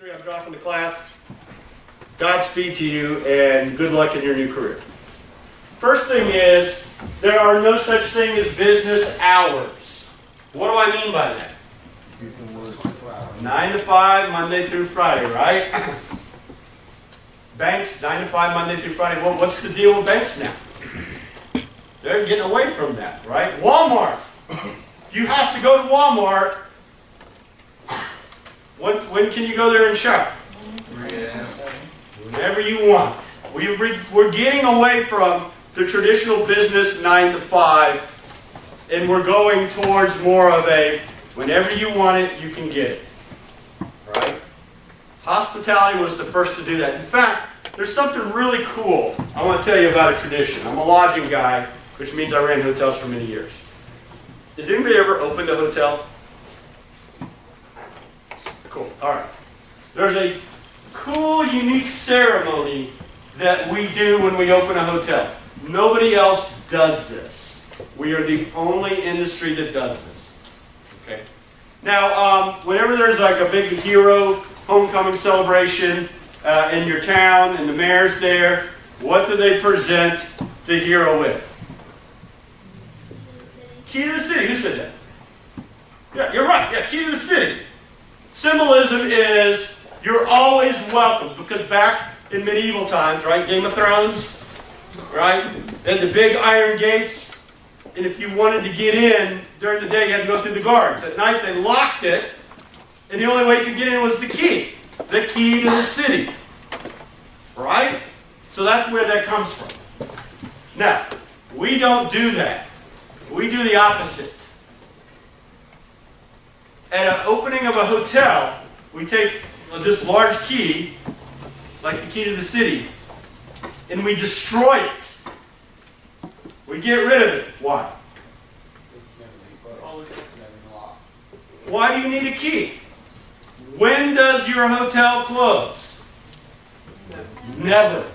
I'm dropping the class. Godspeed to you and good luck in your new career. First thing is, there are no such thing as business hours. What do I mean by that? 9 to 5, Monday through Friday, right? Banks, 9 to 5, Monday through Friday. Well, what's the deal with banks now? They're getting away from that, right? Walmart. You have to go to Walmart. When can you go there and shop? Whenever you want. We're getting away from the traditional business 9 to 5, and we're going towards more of a whenever you want it, you can get it. Right? Hospitality was the first to do that. In fact, there's something really cool I want to tell you about a tradition. I'm a lodging guy, which means I ran hotels for many years. Has anybody ever opened a hotel? Cool. All right. There's a cool, unique ceremony that we do when we open a hotel. Nobody else does this. We are the only industry that does this. Okay. Now, whenever there's like a big hero homecoming celebration in your town and the mayor's there, what do they present the hero with? Key to the city. Who said that? Yeah, you're right. Yeah, key to the city. Symbolism is you're always welcome, because back in medieval times, right, Game of Thrones, right, they had the big iron gates, and if you wanted to get in during the day, you had to go through the guards. At night, they locked it, and the only way you could get in was the key to the city, right? So that's where that comes from. Now, we don't do that. We do the opposite. At an opening of a hotel, we take this large key, like the key to the city, and we destroy it. We get rid of it. Why? Why do you need a key? When does your hotel close? Never.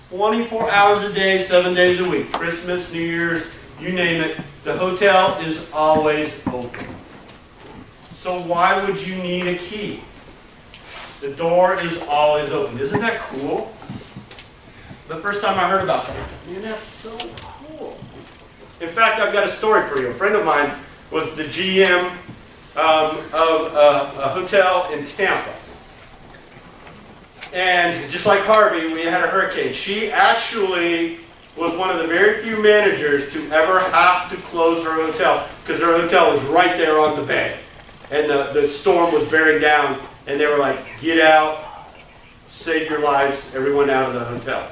24 hours a day, 7 days a week. Christmas, New Year's, you name it. The hotel is always open. So why would you need a key? The door is always open. Isn't that cool? The first time I heard about that, man, that's so cool. In fact, I've got a story for you. A friend of mine was the GM of a hotel in Tampa. And just like Harvey, we had a hurricane. She actually was one of the very few managers to ever have to close her hotel, because her hotel was right there on the bay. And the storm was bearing down, and they were like, get out, save your lives, everyone out of the hotel.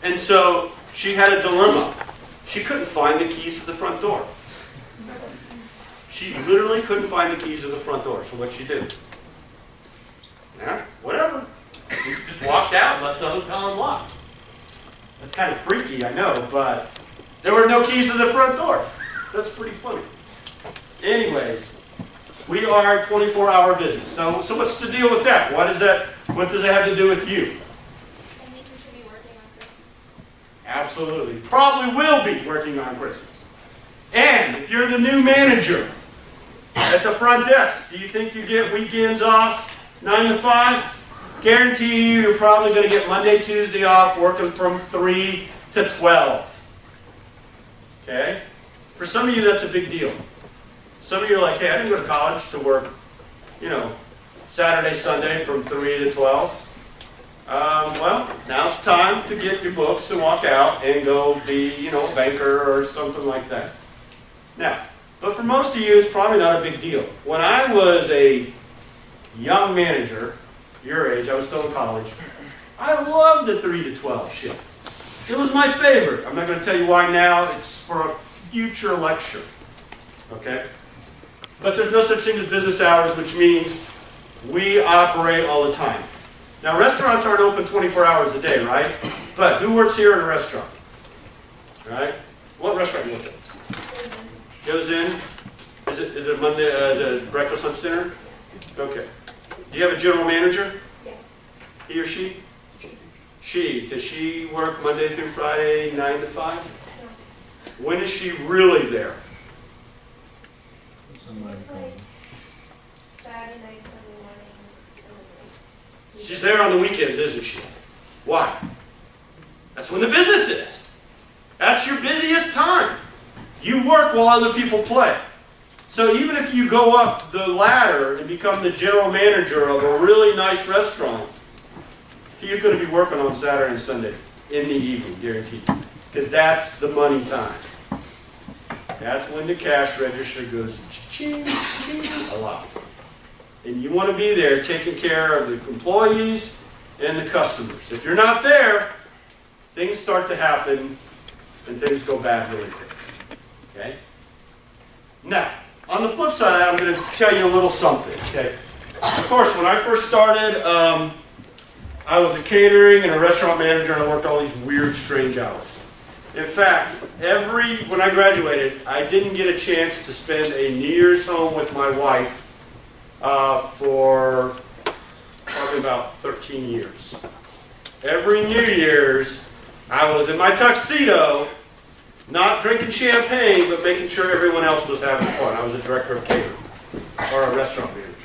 And so she had a dilemma. She couldn't find the keys to the front door. She literally couldn't find the keys to the front door. So what'd she do? Yeah, whatever. She just walked out and left the hotel unlocked. That's kind of freaky, I know, but there were no keys to the front door. That's pretty funny. Anyways, we are a 24-hour business. So what's the deal with that? What does that have to do with you? That means we should be working on Christmas. Absolutely. Probably will be working on Christmas. And if you're the new manager at the front desk, do you think you get weekends off 9 to 5? Guarantee you're probably going to get Monday, Tuesday off, working from 3 to 12. Okay? For some of you, that's a big deal. Some of you are like, hey, I didn't go to college to work, Saturday, Sunday from 3 to 12. Well, now's the time to get your books and walk out and go be, a banker or something like that. Now, but for most of you, it's probably not a big deal. When I was a young manager, your age, I was still in college, I loved the 3 to 12 shift. It was my favorite. I'm not going to tell you why now. It's for a future lecture. Okay? But there's no such thing as business hours, which means we operate all the time. Now, restaurants aren't open 24 hours a day, right? But who works here in a restaurant? Right? What restaurant do you work at? Goes in. Is it Monday? Is it breakfast, lunch, dinner? Okay. Do you have a general manager? Yes. He or she? She. Does she work Monday through Friday, 9 to 5? No. When is she really there? It's like Saturday night, Sunday mornings, She's there on the weekends, isn't she? Why? That's when the business is. That's your busiest time. You work while other people play. So even if you go up the ladder and become the general manager of a really nice restaurant, you're going to be working on Saturday and Sunday in the evening, guaranteed. Because that's the money time. That's when the cash register goes ching, ching, a lot. And you want to be there taking care of the employees and the customers. If you're not there, things start to happen and things go bad really quick. Okay? Now, on the flip side, I'm going to tell you a little something. Okay? Of course, when I first started, I was a catering and a restaurant manager, and I worked all these weird, strange hours. In fact, when I graduated, I didn't get a chance to spend a New Year's home with my wife for probably about 13 years. Every New Year's, I was in my tuxedo, not drinking champagne, but making sure everyone else was having fun. I was a director of catering, or a restaurant manager.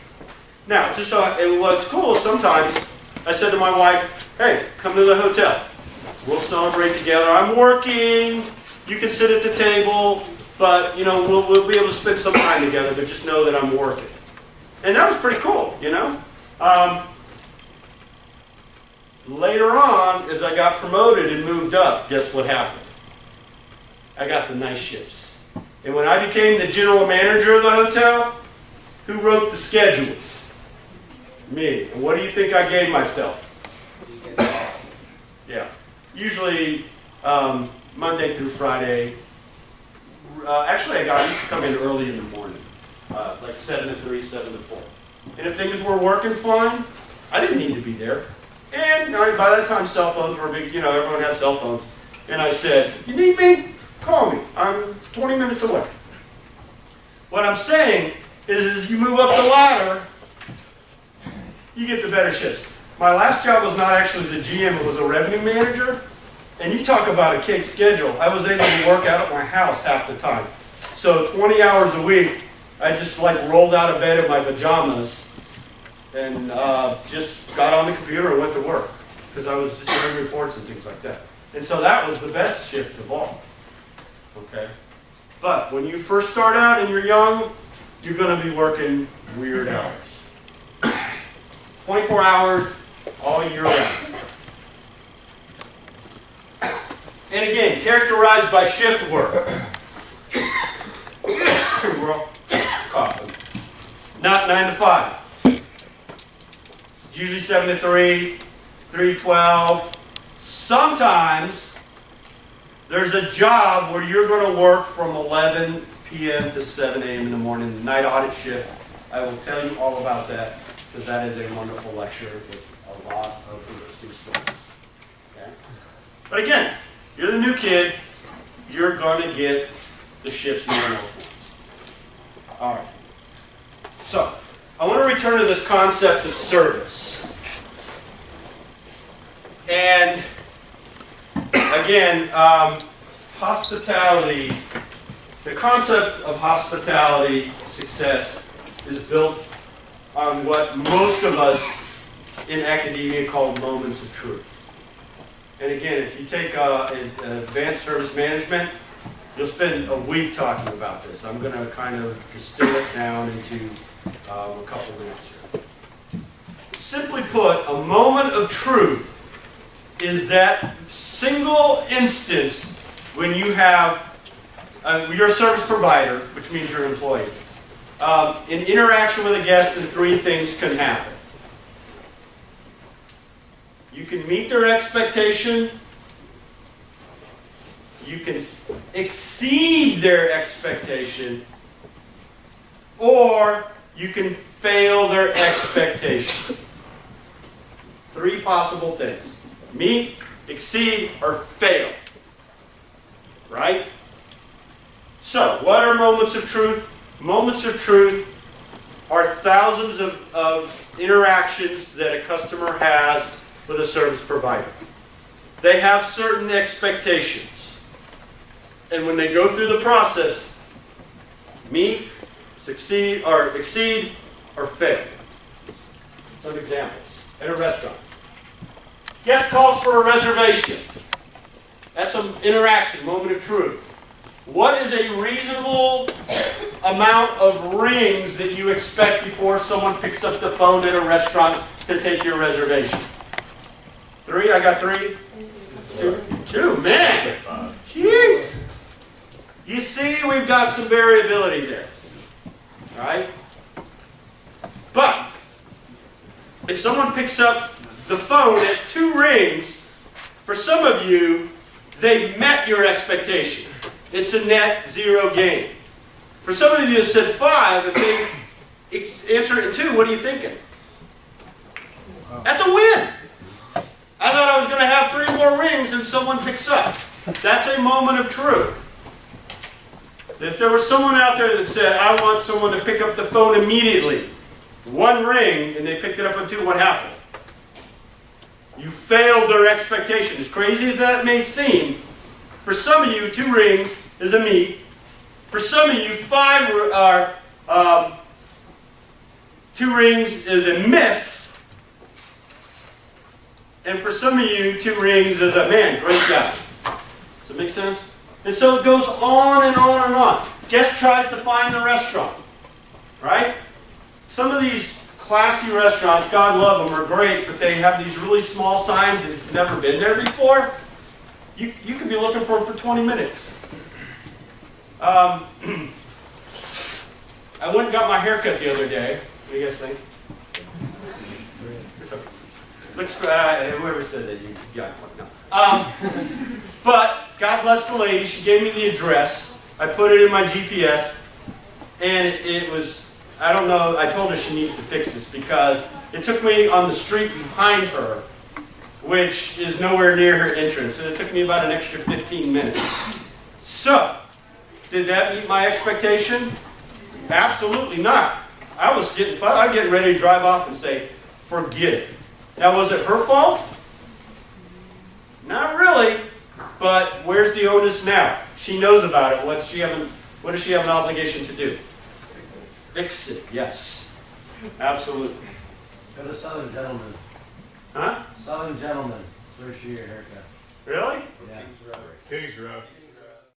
Now, just so what's cool is sometimes I said to my wife, hey, come to the hotel. We'll celebrate together. I'm working. You can sit at the table, but we'll be able to spend some time together, but just know that I'm working. And that was pretty cool, Later on, as I got promoted and moved up, guess what happened? I got the night shifts. And when I became the general manager of the hotel, who wrote the schedules? Me. And what do you think I gave myself? Yeah. Usually Monday through Friday. Actually, I used to come in early in the morning, like 7 to 3, 7 to 4. And if things were working fine, I didn't need to be there. And by that time, cell phones were big. Everyone had cell phones. And I said, if you need me, call me. I'm 20 minutes away. What I'm saying is, as you move up the ladder, you get the better shifts. My last job was not actually as a GM, it was a revenue manager. And you talk about a cake schedule. I was able to work out at my house half the time. So 20 hours a week, I just rolled out of bed in my pajamas and just got on the computer and went to work. Because I was just doing reports and things like that. And so that was the best shift of all. Okay? But when you first start out and you're young, you're going to be working weird hours. 24 hours, all year round. And again, characterized by shift work. We're all coughing. Not 9 to 5. It's usually 7 to 3, 3 to 12. Sometimes there's a job where you're going to work from 11 p.m. to 7 a.m. in the morning, the night audit shift. I will tell you all about that because that is a wonderful lecture with a lot of interesting stories. Okay? But again, you're the new kid, you're going to get the shifts no one else wants. All right. So, I want to return to this concept of service. And again, hospitality, the concept of hospitality success is built on what most of us in academia call moments of truth. And again, if you take advanced service management, you'll spend a week talking about this. I'm going to kind of distill it down into a couple minutes here. Simply put, a moment of truth is that single instance when you have your service provider, which means your employee, in interaction with a guest, and three things can happen. You can meet their expectation, you can exceed their expectation, or you can fail their expectation. Three possible things. Meet, exceed, or fail. Right? So, what are moments of truth? Moments of truth are thousands of interactions that a customer has with a service provider. They have certain expectations. And when they go through the process, meet, succeed, or exceed, or fail. Some examples. at a restaurant. Guest calls for a reservation. That's an interaction, moment of truth. What is a reasonable amount of rings that you expect before someone picks up the phone at a restaurant to take your reservation? 3? I got 3? 2, man! Jeez! You see, we've got some variability there. All right? But, if someone picks up the phone at 2 rings, for some of you, they've met your expectation. It's a net 0 gain. For some of you that said 5, if they answer it in 2, what are you thinking? That's a win. I thought I was going to have 3 more rings and someone picks up. That's a moment of truth. If there was someone out there that said, I want someone to pick up the phone immediately, 1 ring, and they picked it up on 2, what happened? You failed their expectation. As crazy as that may seem, for some of you, 2 rings is a meet. For some of you, 5 are 2 rings is a miss. And for some of you, 2 rings is a man, great job. Does that make sense? And so it goes on and on and on. Guest tries to find the restaurant, right? Some of these classy restaurants, God love them, are great, but they have these really small signs and you've never been there before. You could be looking for them for 20 minutes. I went and got my hair cut the other day. What do you guys think? Whoever said that, you got one. No. But God bless the lady. She gave me the address. I put it in my GPS, and it was, I don't know, I told her she needs to fix this because it took me on the street behind her, which is nowhere near her entrance, and it took me about an extra 15 minutes. So, did that meet my expectation? Absolutely not. I was getting ready to drive off and say, forget it. Now, was it her fault? Not really, but where's the onus now? She knows about it. What does she have an obligation to do? Fix it, yes. Absolutely. Go to Southern Gentleman. Huh? Southern Gentleman. It's where she your haircut. Really? Yeah. Kings Road.